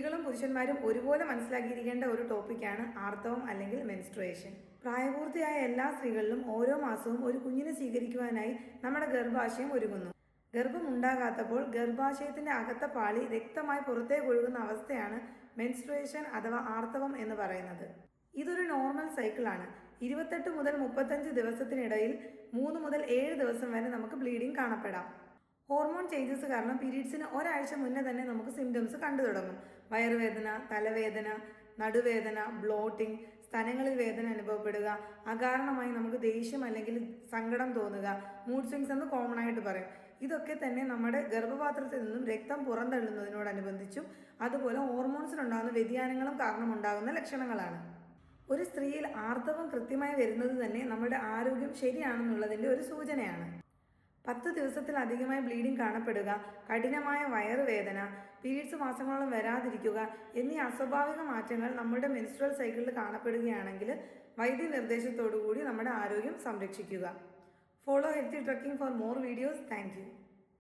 സ്ത്രീകളും പുരുഷന്മാരും ഒരുപോലെ മനസ്സിലാക്കിയിരിക്കേണ്ട ഒരു ടോപ്പിക്കാണ് ആർത്തവം അല്ലെങ്കിൽ മെൻസ്ട്രുവേഷൻ. പ്രായപൂർത്തിയായ എല്ലാ സ്ത്രീകളിലും ഓരോ മാസവും ഒരു കുഞ്ഞിനെ സ്വീകരിക്കുവാനായി നമ്മുടെ ഗർഭാശയം ഒരുങ്ങുന്നു. ഗർഭമുണ്ടാകാത്തപ്പോൾ ഗർഭാശയത്തിന്റെ അകത്ത പാളി രക്തമായി പുറത്തേക്ക് ഒഴുകുന്ന അവസ്ഥയാണ് മെൻസ്ട്രുവേഷൻ അഥവാ ആർത്തവം എന്ന് പറയുന്നത്. ഇതൊരു നോർമൽ സൈക്കിളാണ്. 28 മുതൽ 35 ദിവസത്തിനിടയിൽ 3 മുതൽ 7 ദിവസം വരെ നമുക്ക് ബ്ലീഡിംഗ് കാണപ്പെടാം. ഹോർമോൺ ചേഞ്ചസ് കാരണം പീരീഡ്സിന് ഒരാഴ്ച മുന്നേ തന്നെ നമുക്ക് സിംറ്റംസ് കണ്ടു തുടങ്ങും. വയറുവേദന, തലവേദന, നടുവേദന, ബ്ലോട്ടിംഗ്, സ്ഥലങ്ങളിൽ വേദന അനുഭവപ്പെടുക, അകാരണമായി നമുക്ക് ദേഷ്യം അല്ലെങ്കിൽ സങ്കടം തോന്നുക, മൂഡ് സ്വിങ്സ് എന്ന് കോമൺ ആയിട്ട് പറയും. ഇതൊക്കെ തന്നെ നമ്മുടെ ഗർഭപാത്രത്തിൽ നിന്നും രക്തം പുറന്തള്ളുന്നതിനോടനുബന്ധിച്ചും അതുപോലെ ഹോർമോൺസിലുണ്ടാകുന്ന വ്യതിയാനങ്ങളും കാരണമുണ്ടാകുന്ന ലക്ഷണങ്ങളാണ്. ഒരു സ്ത്രീയിൽ ആർത്തവം കൃത്യമായി വരുന്നത് തന്നെ നമ്മുടെ ആരോഗ്യം ശരിയാണെന്നുള്ളതിൻ്റെ ഒരു സൂചനയാണ്. 10 ദിവസത്തിലധികമായി ബ്ലീഡിംഗ് കാണപ്പെടുക, കഠിനമായ വയറുവേദന, പീരീഡ്സ് മാസങ്ങളോളം വരാതിരിക്കുക എന്നീ അസ്വാഭാവിക മാറ്റങ്ങൾ നമ്മുടെ മെൻസ്ട്രുവൽ സൈക്കിളിൽ കാണപ്പെടുകയാണെങ്കിൽ വൈദ്യനിർദ്ദേശത്തോടു കൂടി നമ്മുടെ ആരോഗ്യം സംരക്ഷിക്കുക. Follow healthy trekking for more videos. Thank you.